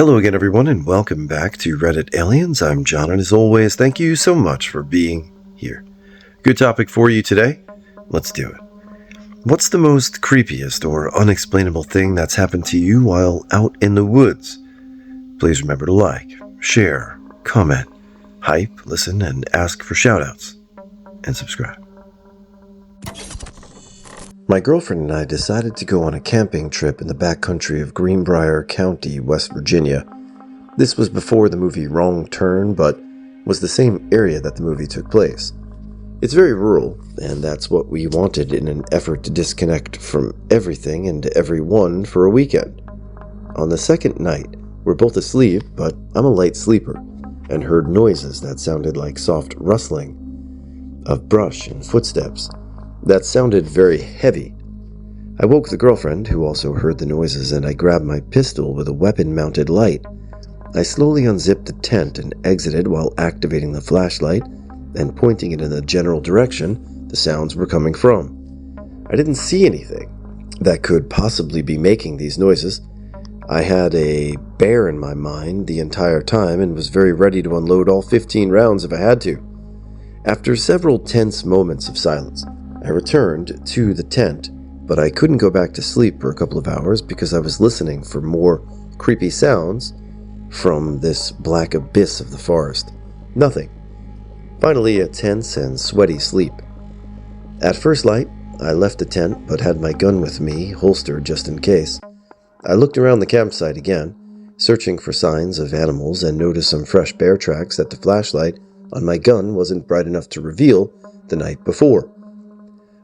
Hello again, everyone, and welcome back to Reddit Aliens. I'm John, and as always, thank you so much for being here. Good topic for you today. Let's do it. What's the most creepiest or unexplainable thing that's happened to you while out in the woods? Please remember to like, share, comment, hype, listen, and ask for shoutouts. And subscribe. My girlfriend and I decided to go on a camping trip in the backcountry of Greenbrier County, West Virginia. This was before the movie Wrong Turn, but was the same area that the movie took place. It's very rural, and that's what we wanted in an effort to disconnect from everything and everyone for a weekend. On the second night, we're both asleep, but I'm a light sleeper, and heard noises that sounded like soft rustling of brush and footsteps. That sounded very heavy. I woke the girlfriend, who also heard the noises, and I grabbed my pistol with a weapon-mounted light. I slowly unzipped the tent and exited while activating the flashlight and pointing it in the general direction the sounds were coming from. I didn't see anything that could possibly be making these noises. I had a bear in my mind the entire time and was very ready to unload all 15 rounds if I had to. After several tense moments of silence, I returned to the tent, but I couldn't go back to sleep for a couple of hours because I was listening for more creepy sounds from this black abyss of the forest. Nothing. Finally, a tense and sweaty sleep. At first light, I left the tent but had my gun with me, holstered just in case. I looked around the campsite again, searching for signs of animals, and noticed some fresh bear tracks that the flashlight on my gun wasn't bright enough to reveal the night before.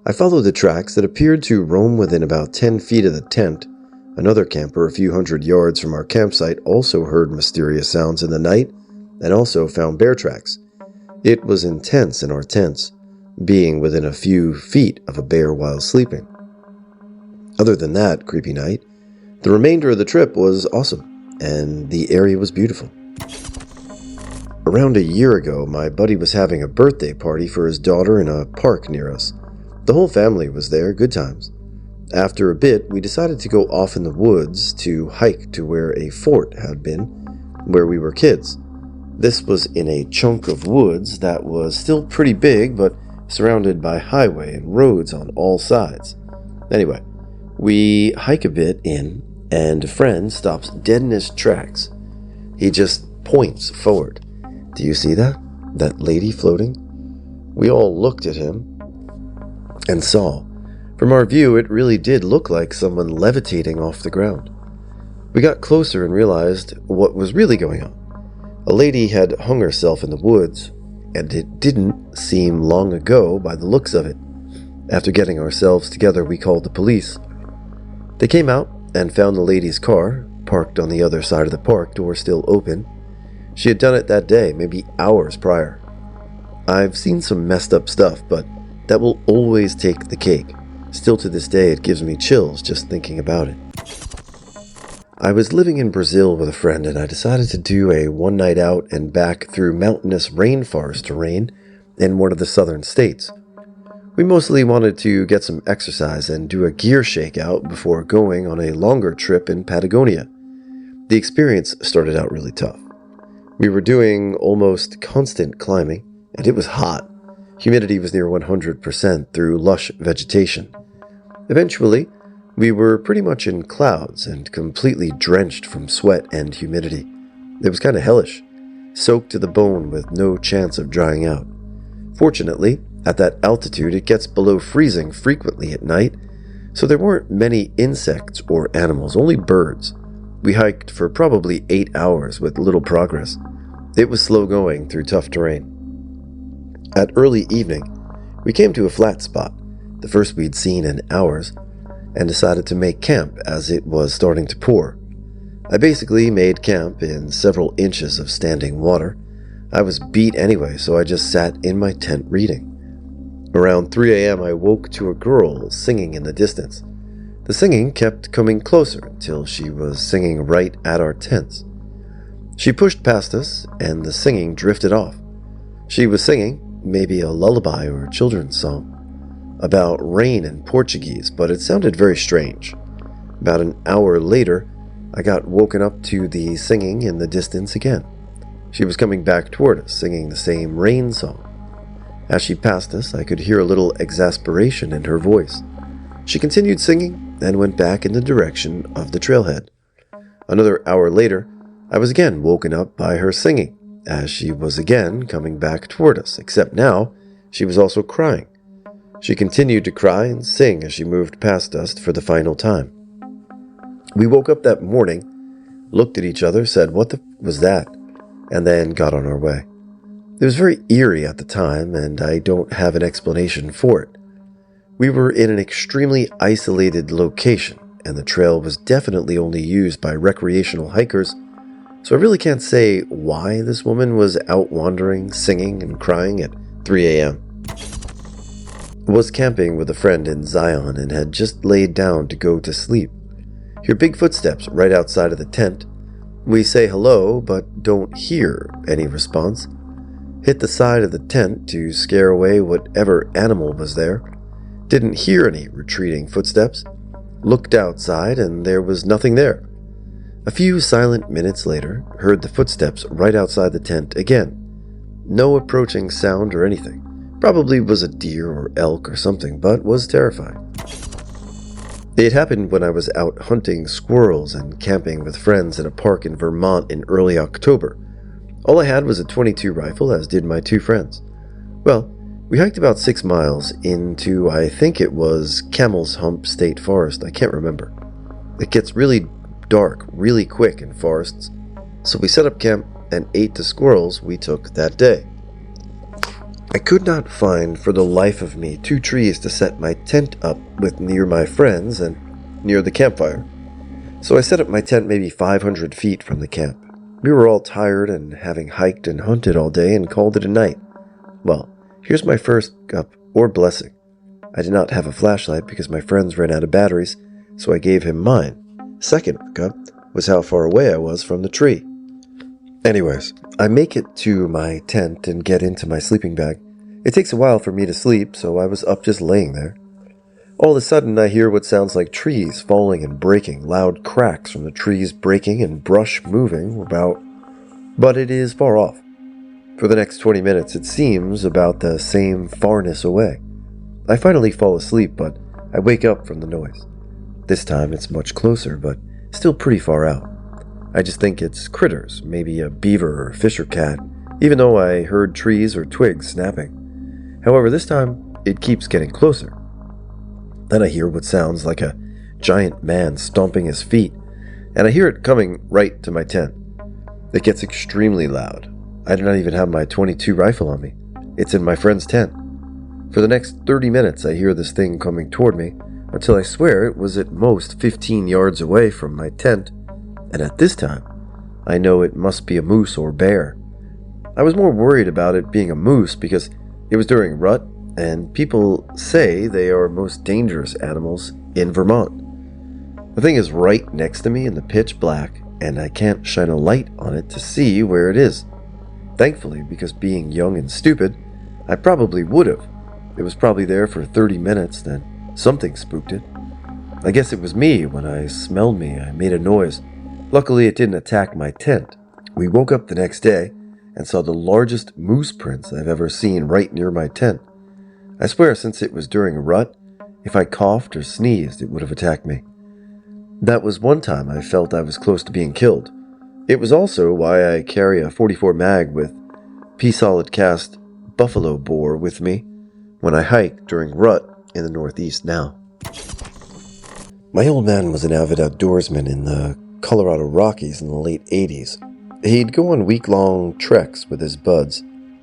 I followed the tracks that appeared to roam within about 10 feet of the tent. Another camper a few hundred yards from our campsite also heard mysterious sounds in the night and also found bear tracks. It was intense in our tents, being within a few feet of a bear while sleeping. Other than that creepy night, the remainder of the trip was awesome, and the area was beautiful. Around a year ago, my buddy was having a birthday party for his daughter in a park near us. The whole family was there, good times. After a bit, we decided to go off in the woods to hike to where a fort had been, where we were kids. This was in a chunk of woods that was still pretty big, but surrounded by highway and roads on all sides. Anyway, we hike a bit in, and a friend stops dead in his tracks. He just points forward. Do you see that? That lady floating? We all looked at him and saw. From our view, it really did look like someone levitating off the ground. We got closer and realized what was really going on. A lady had hung herself in the woods, and it didn't seem long ago by the looks of it. After getting ourselves together, we called the police. They came out and found the lady's car, parked on the other side of the park, door still open. She had done it that day, maybe hours prior. I've seen some messed up stuff, but that will always take the cake. Still to this day, it gives me chills just thinking about it. I was living in Brazil with a friend, and I decided to do a one night out and back through mountainous rainforest terrain in one of the southern states. We mostly wanted to get some exercise and do a gear shakeout before going on a longer trip in Patagonia. The experience started out really tough. We were doing almost constant climbing, and it was hot. Humidity was near 100% through lush vegetation. Eventually, we were pretty much in clouds and completely drenched from sweat and humidity. It was kind of hellish, soaked to the bone with no chance of drying out. Fortunately, at that altitude, it gets below freezing frequently at night, so there weren't many insects or animals, only birds. We hiked for probably 8 hours with little progress. It was slow going through tough terrain. At early evening, we came to a flat spot, the first we'd seen in hours, and decided to make camp as it was starting to pour. I basically made camp in several inches of standing water. I was beat anyway, so I just sat in my tent reading. Around 3 a.m., I woke to a girl singing in the distance. The singing kept coming closer until she was singing right at our tents. She pushed past us, and the singing drifted off. She was singing maybe a lullaby or a children's song about rain in Portuguese, but it sounded very strange. About an hour later, I got woken up to the singing in the distance again. She was coming back toward us, singing the same rain song. As she passed us, I could hear a little exasperation in her voice. She continued singing and went back in the direction of the trailhead. Another hour later, I was again woken up by her singing, as she was again coming back toward us, except now she was also crying. She continued to cry and sing as she moved past us for the final time. We woke up that morning, looked at each other, said, "What the was that?" and then got on our way. It was very eerie at the time, and I don't have an explanation for it. We were in an extremely isolated location, and the trail was definitely only used by recreational hikers, so I really can't say why this woman was out wandering, singing, and crying at 3 a.m. I was camping with a friend in Zion and had just laid down to go to sleep. Hear big footsteps right outside of the tent. We say hello, but don't hear any response. Hit the side of the tent to scare away whatever animal was there. Didn't hear any retreating footsteps. Looked outside and there was nothing there. A few silent minutes later, heard the footsteps right outside the tent again. No approaching sound or anything. Probably was a deer or elk or something, but was terrifying. It happened when I was out hunting squirrels and camping with friends in a park in Vermont in early October. All I had was a .22 rifle, as did my two friends. Well, we hiked about 6 miles into, I think it was Camel's Hump State Forest, I can't remember. It gets really dark really quick in forests, so we set up camp and ate the squirrels we took that day. I could not find for the life of me 2 trees to set my tent up with near my friends and near the campfire, so I set up my tent maybe 500 feet from the camp. We were all tired and having hiked and hunted all day and called it a night. Well, here's my first cup or blessing. I did not have a flashlight because my friends ran out of batteries, so I gave him mine. Second cup was how far away I was from the tree. Anyways, I make it to my tent and get into my sleeping bag. It takes a while for me to sleep, so I was up just laying there. All of a sudden, I hear what sounds like trees falling and breaking, loud cracks from the trees breaking and brush moving but it is far off. For the next 20 minutes, it seems about the same farness away. I finally fall asleep, but I wake up from the noise. This time it's much closer, but still pretty far out. I just think it's critters, maybe a beaver or fish or cat, even though I heard trees or twigs snapping. However, this time it keeps getting closer. Then I hear what sounds like a giant man stomping his feet, and I hear it coming right to my tent. It gets extremely loud. I do not even have my .22 rifle on me. It's in my friend's tent. For the next 30 minutes, I hear this thing coming toward me, until I swear it was at most 15 yards away from my tent, and at this time, I know it must be a moose or bear. I was more worried about it being a moose because it was during rut, and people say they are most dangerous animals in Vermont. The thing is right next to me in the pitch black, and I can't shine a light on it to see where it is. Thankfully, because being young and stupid, I probably would have. It was probably there for 30 minutes, then something spooked it. I guess it was me. When I smelled me, I made a noise. Luckily, it didn't attack my tent. We woke up the next day and saw the largest moose prints I've ever seen right near my tent. I swear, since it was during a rut, if I coughed or sneezed, it would have attacked me. That was one time I felt I was close to being killed. It was also why I carry a .44 mag with P-solid cast buffalo boar with me when I hike during rut in the Northeast now. My old man was an avid outdoorsman in the Colorado Rockies in the late 80s. He'd go on week-long treks with his buds.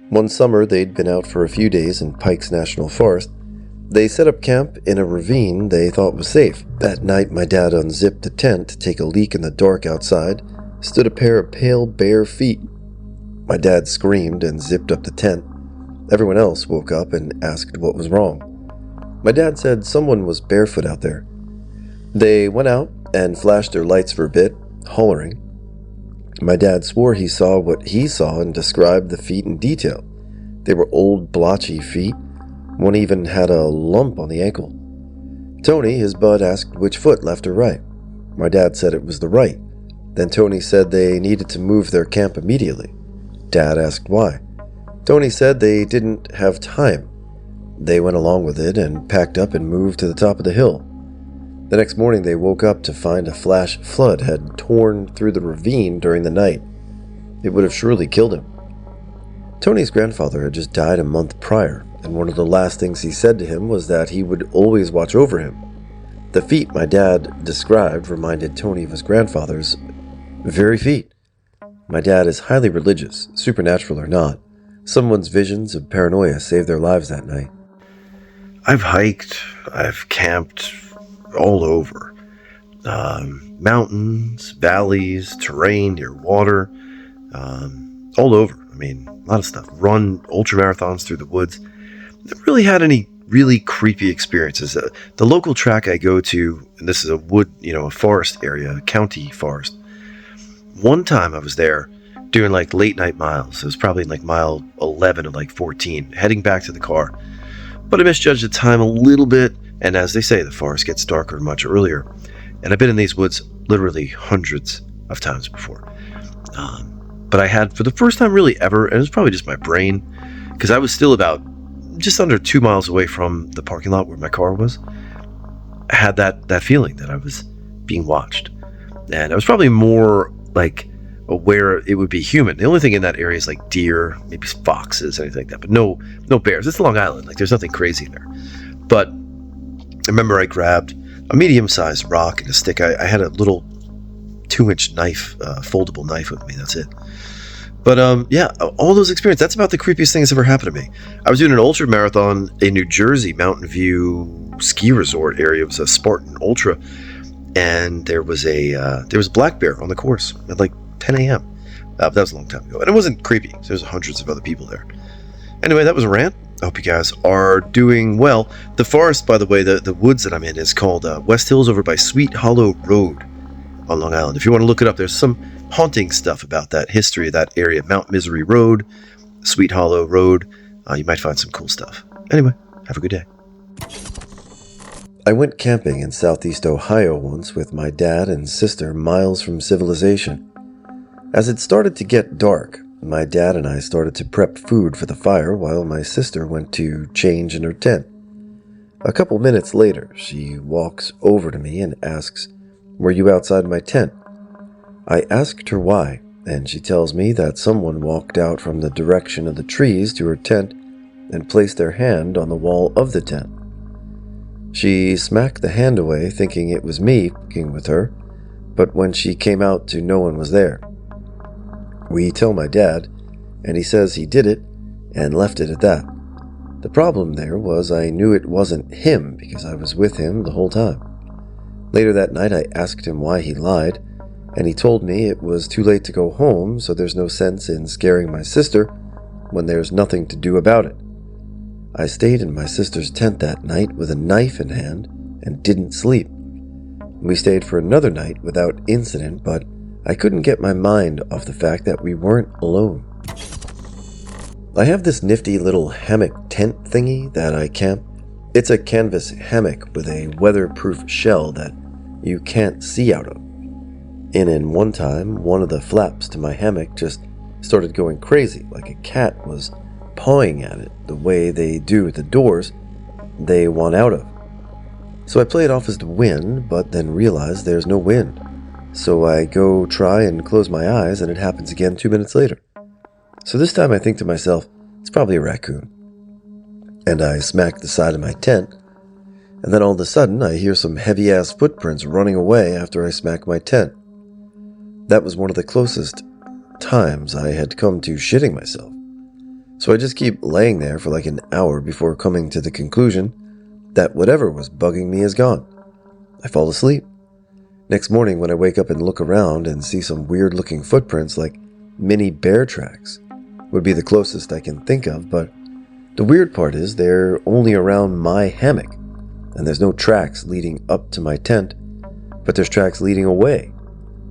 One summer, they'd been out for a few days in Pikes National Forest. They set up camp in a ravine they thought was safe. That night, my dad unzipped the tent to take a leak in the dark outside. Stood a pair of pale, bare feet. My dad screamed and zipped up the tent. Everyone else woke up and asked what was wrong. My dad said someone was barefoot out there. They went out and flashed their lights for a bit, hollering. My dad swore he saw what he saw and described the feet in detail. They were old, blotchy feet. One even had a lump on the ankle. Tony, his bud, asked which foot, left or right. My dad said it was the right. Then Tony said they needed to move their camp immediately. Dad asked why. Tony said they didn't have time. They went along with it and packed up and moved to the top of the hill. The next morning they woke up to find a flash flood had torn through the ravine during the night. It would have surely killed him. Tony's grandfather had just died a month prior, and one of the last things he said to him was that he would always watch over him. The feat my dad described reminded Tony of his grandfather's very feat. My dad is highly religious, supernatural or not. Someone's visions of paranoia saved their lives that night. I've hiked, I've camped all over. Mountains, valleys, terrain near water, all over. I mean, a lot of stuff. Run ultramarathons through the woods. Never really had any really creepy experiences. The local track I go to, and this is a wood, a forest area, a county forest. One time I was there doing like late night miles. It was probably like mile 11 of like 14, heading back to the car. But I misjudged the time a little bit, and as they say, the forest gets darker much earlier. And I've been in these woods literally hundreds of times before. But I had, for the first time really ever, and it was probably just my brain, because I was still about just under 2 miles away from the parking lot where my car was, I had that feeling that I was being watched. And I was probably more like aware it would be human. The only thing in that area is like deer, maybe foxes, anything like that, but no bears. It's Long Island, like there's nothing crazy there. But I remember I grabbed a medium-sized rock and a stick. I had a little 2-inch knife, foldable knife with me, that's it. But yeah, all those experiences, that's about the creepiest thing that's ever happened to me. I was doing an ultra marathon in New Jersey, Mountain View ski resort area. It was a Spartan Ultra, and there was a black bear on the course at like 10 a.m. That was a long time ago, and it wasn't creepy. There's hundreds of other people there. Anyway, that was a rant. I hope you guys are doing well. The forest, by the way, the woods that I'm in is called West Hills over by Sweet Hollow Road on Long Island. If you want to look it up, there's some haunting stuff about that history of that area. Mount Misery Road, Sweet Hollow Road. You might find some cool stuff. Anyway, have a good day. I went camping in southeast Ohio once with my dad and sister miles from civilization. As it started to get dark, my dad and I started to prep food for the fire while my sister went to change in her tent. A couple minutes later, she walks over to me and asks, "Were you outside my tent?" I asked her why, and she tells me that someone walked out from the direction of the trees to her tent and placed their hand on the wall of the tent. She smacked the hand away, thinking it was me fucking with her, but when she came out to no one was there. We tell my dad, and he says he did it and left it at that. The problem there was I knew it wasn't him because I was with him the whole time. Later that night I asked him why he lied, and he told me it was too late to go home, so there's no sense in scaring my sister when there's nothing to do about it. I stayed in my sister's tent that night with a knife in hand and didn't sleep. We stayed for another night without incident, but I couldn't get my mind off the fact that we weren't alone. I have this nifty little hammock tent thingy that I camp. It's a canvas hammock with a weatherproof shell that you can't see out of. In one time, one of the flaps to my hammock just started going crazy, like a cat was pawing at it the way they do at the doors they want out of. So I play it off as the wind, but then realize there's no wind. So I go try and close my eyes, and it happens again 2 minutes later. So this time I think to myself, it's probably a raccoon. And I smack the side of my tent, and then all of a sudden I hear some heavy-ass footprints running away after I smack my tent. That was one of the closest times I had come to shitting myself. So I just keep laying there for like an hour before coming to the conclusion that whatever was bugging me is gone. I fall asleep. Next morning when I wake up and look around and see some weird-looking footprints like mini bear tracks, would be the closest I can think of, but the weird part is they're only around my hammock, and there's no tracks leading up to my tent, but there's tracks leading away.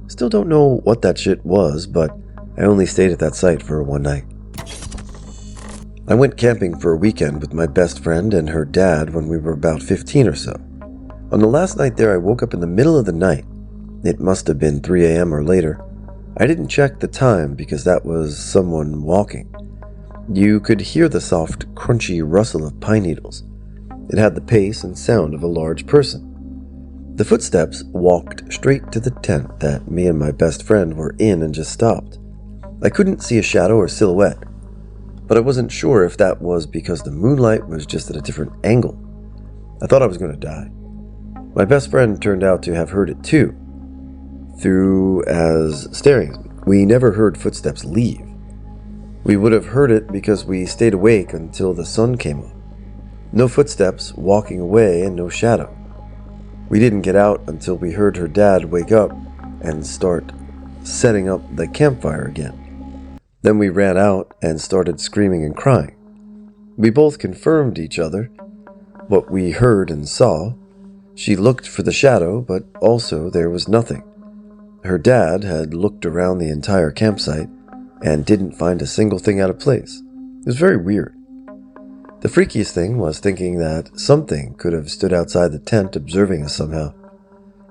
Still don't know what that shit was, but I only stayed at that site for one night. I went camping for a weekend with my best friend and her dad when we were about 15 or so. On the last night there, I woke up in the middle of the night It must have been 3 a.m. or later. I didn't check the time because that was someone walking. You could hear the soft, crunchy rustle of pine needles. It had the pace and sound of a large person. The footsteps walked straight to the tent that me and my best friend were in and just stopped. I couldn't see a shadow or silhouette, but I wasn't sure if that was because the moonlight was just at a different angle. I thought I was going to die. My best friend turned out to have heard it too, through as staring at me. We never heard footsteps leave. We would have heard it because we stayed awake until the sun came up. No footsteps walking away and no shadow. We didn't get out until we heard her dad wake up and start setting up the campfire again. Then we ran out and started screaming and crying. We both confirmed each other what we heard and saw. She looked for the shadow, but also there was nothing. Her dad had looked around the entire campsite and didn't find a single thing out of place. It was very weird. The freakiest thing was thinking that something could have stood outside the tent observing us somehow.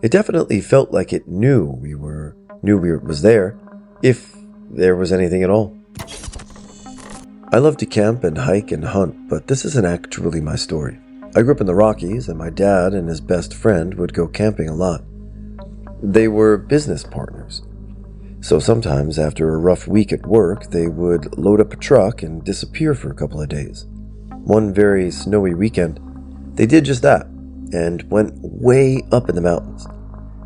It definitely felt like it knew we was there, if there was anything at all. I love to camp and hike and hunt, but this isn't actually my story. I grew up in the Rockies, and my dad and his best friend would go camping a lot. They were business partners. So sometimes after a rough week at work, they would load up a truck and disappear for a couple of days. One very snowy weekend, they did just that and went way up in the mountains.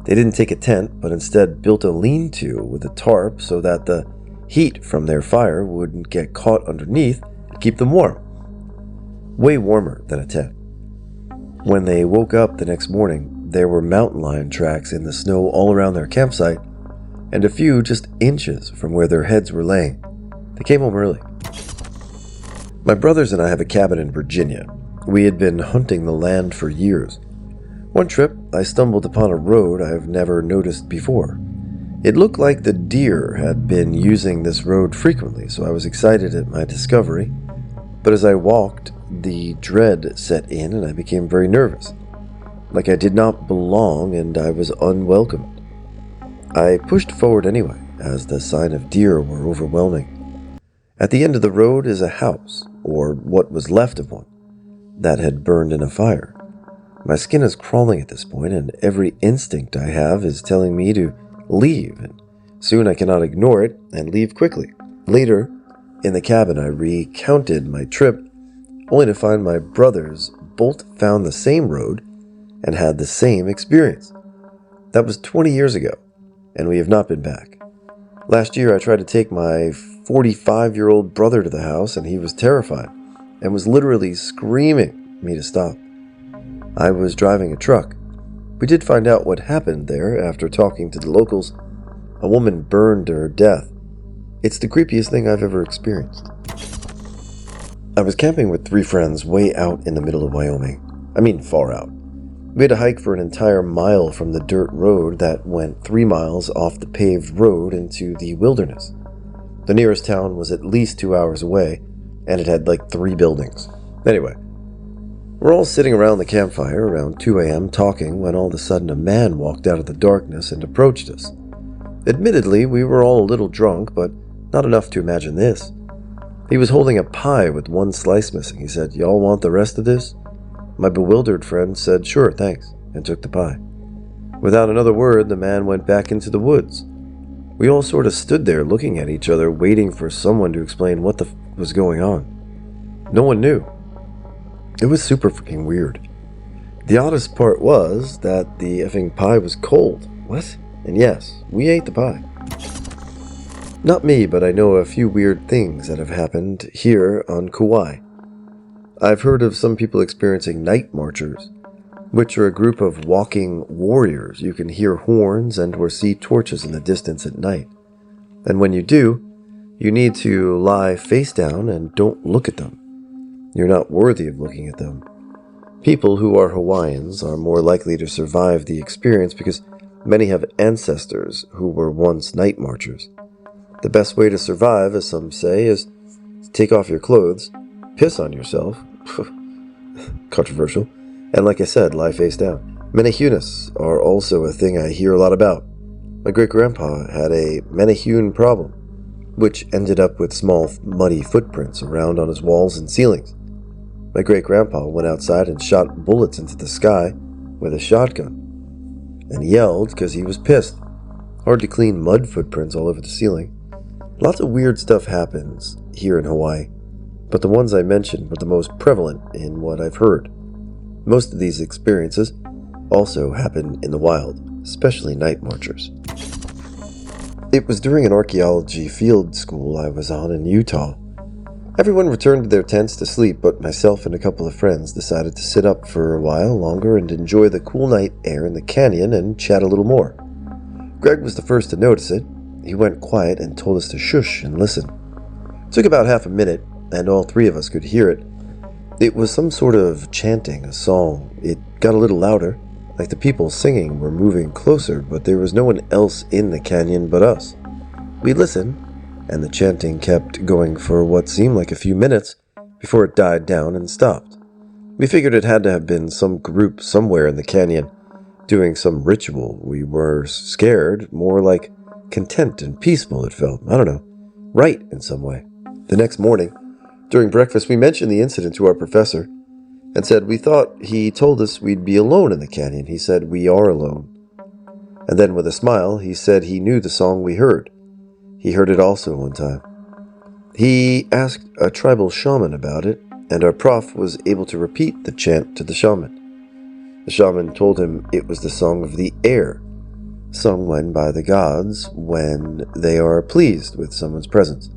They didn't take a tent, but instead built a lean-to with a tarp so that the heat from their fire wouldn't get caught underneath to keep them warm. Way warmer than a tent. When they woke up the next morning, there were mountain lion tracks in the snow all around their campsite, and a few just inches from where their heads were laying. They came home early. My brothers and I have a cabin in Virginia. We had been hunting the land for years. One trip, I stumbled upon a road I've never noticed before. It looked like the deer had been using this road frequently, so I was excited at my discovery. But as I walked, the dread set in and I became very nervous. Like I did not belong and I was unwelcomed. I pushed forward anyway, as the sign of deer were overwhelming. At the end of the road is a house, or what was left of one, that had burned in a fire. My skin is crawling at this point, and every instinct I have is telling me to leave, and soon I cannot ignore it and leave quickly. Later, in the cabin, I recounted my trip, only to find my brothers both found the same road and had the same experience. That was 20 years ago, and we have not been back. Last year, I tried to take my 45-year-old brother to the house, and he was terrified and was literally screaming me to stop. I was driving a truck. We did find out what happened there after talking to the locals. A woman burned to her death. It's the creepiest thing I've ever experienced. I was camping with 3 friends way out in the middle of Wyoming. I mean, far out. We had to hike for an entire mile from the dirt road that went 3 miles off the paved road into the wilderness. The nearest town was at least 2 hours away, and it had like 3 buildings. Anyway, we're all sitting around the campfire around 2 a.m. talking when all of a sudden a man walked out of the darkness and approached us. Admittedly, we were all a little drunk, but not enough to imagine this. He was holding a pie with 1 slice missing. He said, "Y'all want the rest of this?" My bewildered friend said, "Sure, thanks," and took the pie. Without another word, the man went back into the woods. We all sort of stood there looking at each other, waiting for someone to explain what the was going on. No one knew. It was super freaking weird. The oddest part was that the effing pie was cold. What? And yes, we ate the pie. Not me, but I know a few weird things that have happened here on Kauai. I've heard of some people experiencing night marchers, which are a group of walking warriors. You can hear horns and or see torches in the distance at night. And when you do, you need to lie face down and don't look at them. You're not worthy of looking at them. People who are Hawaiians are more likely to survive the experience because many have ancestors who were once night marchers. The best way to survive, as some say, is to take off your clothes, piss on yourself, controversial, and like I said, lie face down. Menehunas are also a thing I hear a lot about. My great-grandpa had a Manichean problem, which ended up with small, muddy footprints around on his walls and ceilings. My great-grandpa went outside and shot bullets into the sky with a shotgun, and yelled because he was pissed. Hard to clean mud footprints all over the ceiling. Lots of weird stuff happens here in Hawaii, but the ones I mentioned were the most prevalent in what I've heard. Most of these experiences also happen in the wild, especially night marchers. It was during an archaeology field school I was on in Utah. Everyone returned to their tents to sleep, but myself and a couple of friends decided to sit up for a while longer and enjoy the cool night air in the canyon and chat a little more. Greg was the first to notice it. He went quiet and told us to shush and listen. It took about half a minute, and all three of us could hear it. It was some sort of chanting, a song. It got a little louder, like the people singing were moving closer, but there was no one else in the canyon but us. We listened, and the chanting kept going for what seemed like a few minutes before it died down and stopped. We figured it had to have been some group somewhere in the canyon doing some ritual. We were scared, more like content and peaceful it felt. I don't know, right in some way. The next morning, during breakfast, we mentioned the incident to our professor and said we thought he told us we'd be alone in the canyon. He said we are alone. And then with a smile, he said he knew the song we heard. He heard it also one time. He asked a tribal shaman about it, and our prof was able to repeat the chant to the shaman. The shaman told him it was the song of the air, sung by the gods when they are pleased with someone's presence.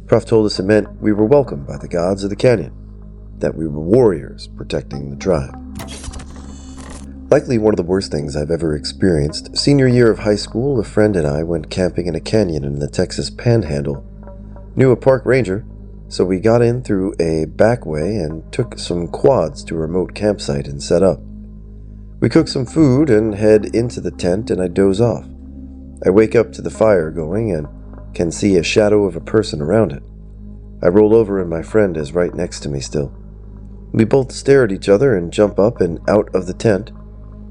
Prof told us it meant we were welcomed by the gods of the canyon, that we were warriors protecting the tribe. Likely one of the worst things I've ever experienced. Senior year of high school, a friend and I went camping in a canyon in the Texas Panhandle. Knew a park ranger, so we got in through a back way and took some quads to a remote campsite and set up. We cook some food and head into the tent, and I doze off. I wake up to the fire going and can see a shadow of a person around it. I roll over and my friend is right next to me still. We both stare at each other and jump up and out of the tent,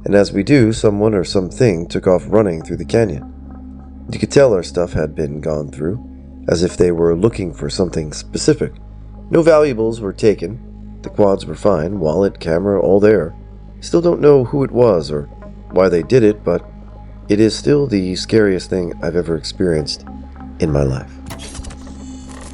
and as we do, someone or something took off running through the canyon. You could tell our stuff had been gone through, as if they were looking for something specific. No valuables were taken. The quads were fine, wallet, camera, all there. Still don't know who it was or why they did it, but it is still the scariest thing I've ever experienced in my life.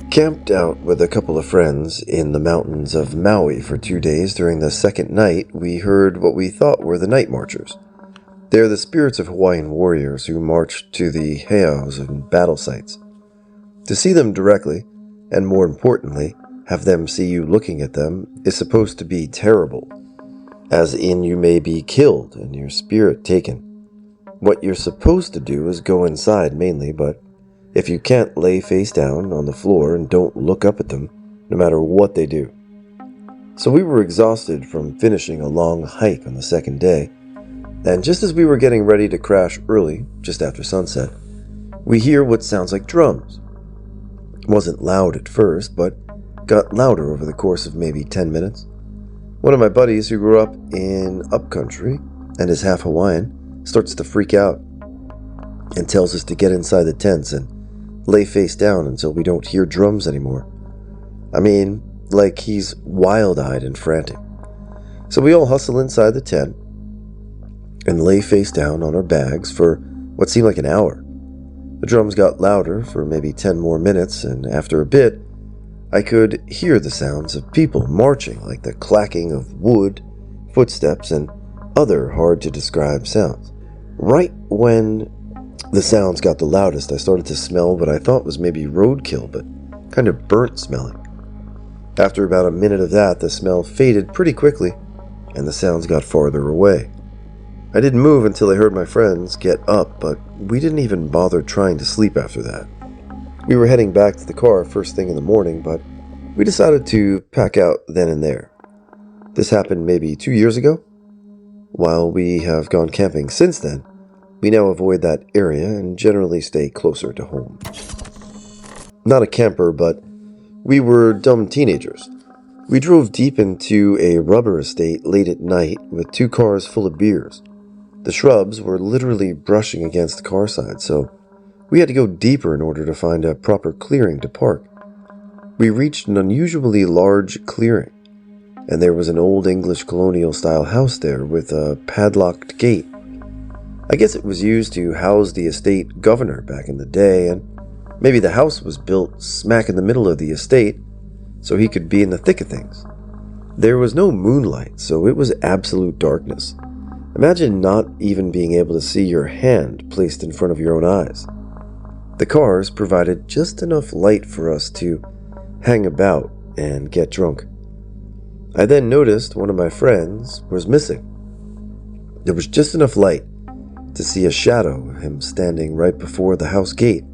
Camped out with a couple of friends in the mountains of Maui for 2 days. During the second night, we heard what we thought were the night marchers. They're the spirits of Hawaiian warriors who march to the heiaus and battle sites. To see them directly, and more importantly, have them see you looking at them, is supposed to be terrible. As in, you may be killed and your spirit taken. What you're supposed to do is go inside mainly, but if you can't, lay face down on the floor and don't look up at them, no matter what they do. So we were exhausted from finishing a long hike on the second day, and just as we were getting ready to crash early, just after sunset, we hear what sounds like drums. It wasn't loud at first, but got louder over the course of maybe 10 minutes. One of my buddies who grew up in upcountry and is half Hawaiian starts to freak out and tells us to get inside the tents and lay face down until we don't hear drums anymore. I mean, like he's wild-eyed and frantic. So we all hustle inside the tent and lay face down on our bags for what seemed like an hour. The drums got louder for maybe 10 more minutes, and after a bit, I could hear the sounds of people marching, like the clacking of wood, footsteps, and other hard-to-describe sounds. Right when the sounds got the loudest, I started to smell what I thought was maybe roadkill, but kind of burnt smelling. After about a minute of that, the smell faded pretty quickly, and the sounds got farther away. I didn't move until I heard my friends get up, but we didn't even bother trying to sleep after that. We were heading back to the car first thing in the morning, but we decided to pack out then and there. This happened maybe 2 years ago. While we have gone camping since then, we now avoid that area and generally stay closer to home. Not a camper, but we were dumb teenagers. We drove deep into a rubber estate late at night with 2 cars full of beers. The shrubs were literally brushing against the car side, so we had to go deeper in order to find a proper clearing to park. We reached an unusually large clearing, and there was an old English colonial-style house there with a padlocked gate. I guess it was used to house the estate governor back in the day, and maybe the house was built smack in the middle of the estate so he could be in the thick of things. There was no moonlight, so it was absolute darkness. Imagine not even being able to see your hand placed in front of your own eyes. The cars provided just enough light for us to hang about and get drunk. I then noticed one of my friends was missing. There was just enough light to see a shadow of him standing right before the house gate,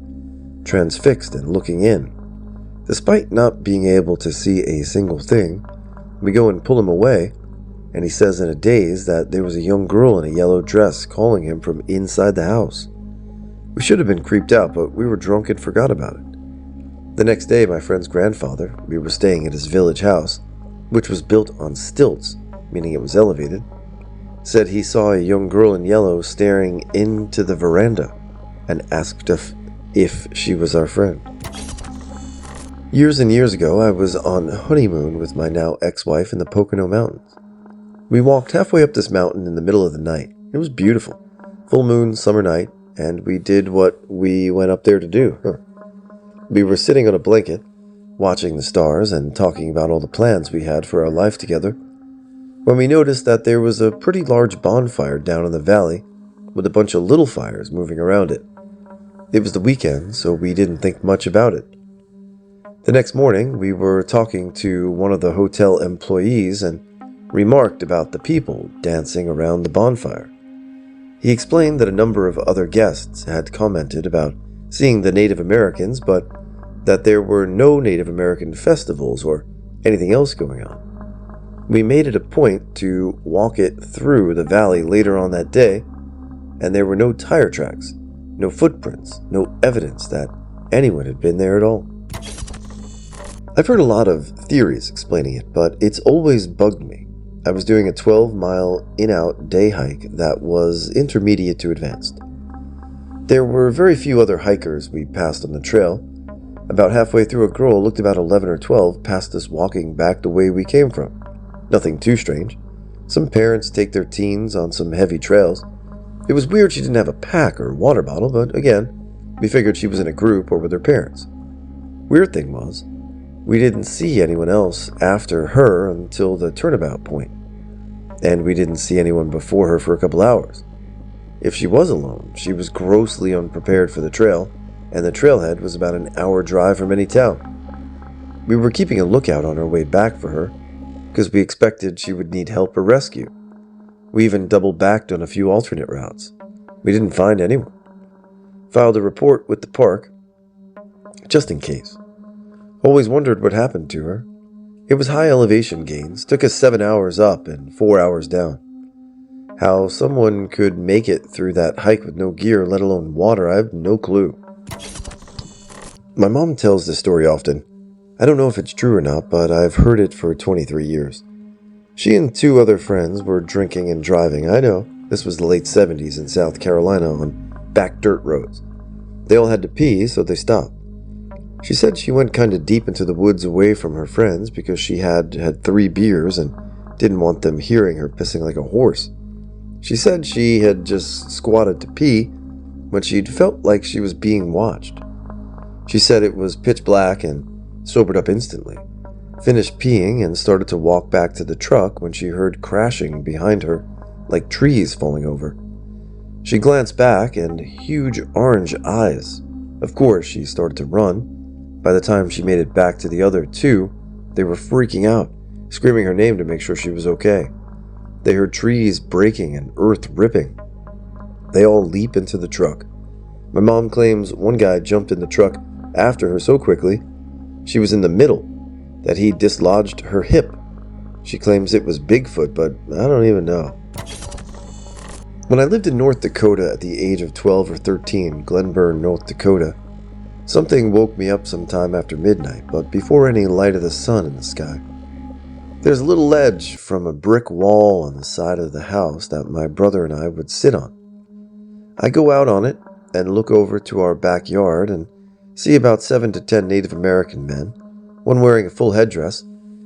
transfixed and looking in. Despite not being able to see a single thing, we go and pull him away, and he says in a daze that there was a young girl in a yellow dress calling him from inside the house. We should have been creeped out, but we were drunk and forgot about it. The next day, my friend's grandfather, we were staying at his village house, which was built on stilts, meaning it was elevated, said he saw a young girl in yellow staring into the veranda and asked if she was our friend. Years and years ago, I was on honeymoon with my now ex-wife in the Pocono Mountains. We walked halfway up this mountain in the middle of the night. It was beautiful. Full moon, summer night, and we did what we went up there to do. We were sitting on a blanket, watching the stars and talking about all the plans we had for our life together, when we noticed that there was a pretty large bonfire down in the valley with a bunch of little fires moving around it. It was the weekend, so we didn't think much about it. The next morning, we were talking to one of the hotel employees and remarked about the people dancing around the bonfire. He explained that a number of other guests had commented about seeing the Native Americans, but that there were no Native American festivals or anything else going on. We made it a point to walk it through the valley later on that day, and there were no tire tracks, no footprints, no evidence that anyone had been there at all. I've heard a lot of theories explaining it, but it's always bugged me. I was doing a 12-mile in-out day hike that was intermediate to advanced. There were very few other hikers we passed on the trail. About halfway through, a girl looked about 11 or 12 past us walking back the way we came from. Nothing too strange. Some parents take their teens on some heavy trails. It was weird she didn't have a pack or water bottle, but again, we figured she was in a group or with her parents. Weird thing was, we didn't see anyone else after her until the turnabout point, and we didn't see anyone before her for a couple hours. If she was alone, she was grossly unprepared for the trail, and the trailhead was about an hour drive from any town. We were keeping a lookout on our way back for her, because we expected she would need help or rescue. We even double-backed on a few alternate routes. We didn't find anyone. Filed a report with the park, just in case. Always wondered what happened to her. It was high elevation gains, took us 7 hours up and 4 hours down. How someone could make it through that hike with no gear, let alone water, I have no clue. My mom tells this story often. I don't know if it's true or not, but I've heard it for 23 years. She and 2 other friends were drinking and driving. I know, this was the late 70s in South Carolina on back dirt roads. They all had to pee, so they stopped. She said she went kind of deep into the woods away from her friends because she had 3 beers and didn't want them hearing her pissing like a horse. She said she had just squatted to pee when she'd felt like she was being watched. She said it was pitch black and sobered up instantly. Finished peeing and started to walk back to the truck when she heard crashing behind her, like trees falling over. She glanced back and huge orange eyes. Of course, she started to run. By the time she made it back to the other 2, they were freaking out, screaming her name to make sure she was okay. They heard trees breaking and earth ripping. They all leap into the truck. My mom claims one guy jumped in the truck after her so quickly, she was in the middle, that he dislodged her hip. She claims it was Bigfoot, but I don't even know. When I lived in North Dakota at the age of 12 or 13, Glenburn, North Dakota, something woke me up sometime after midnight, but before any light of the sun in the sky. There's a little ledge from a brick wall on the side of the house that my brother and I would sit on. I go out on it and look over to our backyard and see about 7 to 10 Native American men, one wearing a full headdress,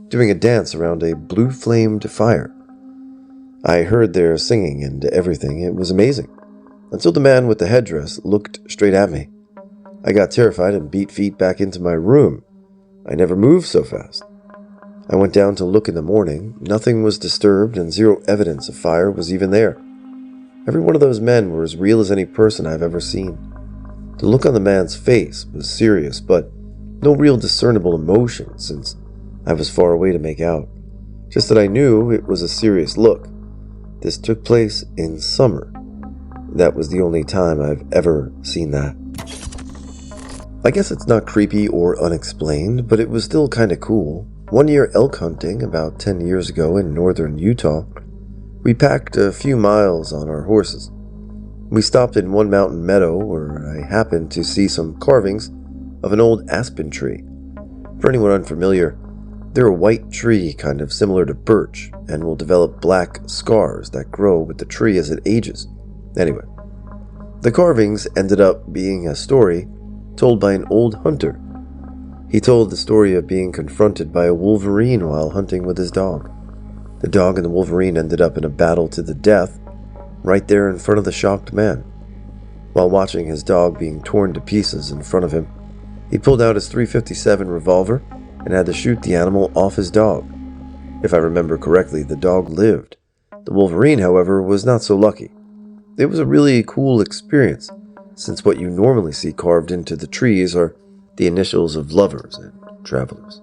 doing a dance around a blue-flamed fire. I heard their singing and everything. It was amazing. Until the man with the headdress looked straight at me. I got terrified and beat feet back into my room. I never moved so fast. I went down to look in the morning. Nothing was disturbed and zero evidence of fire was even there. Every one of those men were as real as any person I've ever seen. The look on the man's face was serious, but no real discernible emotion since I was far away to make out. Just that I knew it was a serious look. This took place in summer. That was the only time I've ever seen that. I guess it's not creepy or unexplained, but it was still kinda cool. One year elk hunting, about 10 years ago in northern Utah, we packed a few miles on our horses. We stopped in one mountain meadow where I happened to see some carvings of an old aspen tree. For anyone unfamiliar, they're a white tree kind of similar to birch and will develop black scars that grow with the tree as it ages. Anyway, the carvings ended up being a story told by an old hunter. He told the story of being confronted by a Wolverine while hunting with his dog. The dog and the Wolverine ended up in a battle to the death right there in front of the shocked man. While watching his dog being torn to pieces in front of him, he pulled out his .357 revolver and had to shoot the animal off his dog. If I remember correctly, the dog lived. The Wolverine, however, was not so lucky. It was a really cool experience, since what you normally see carved into the trees are the initials of lovers and travelers.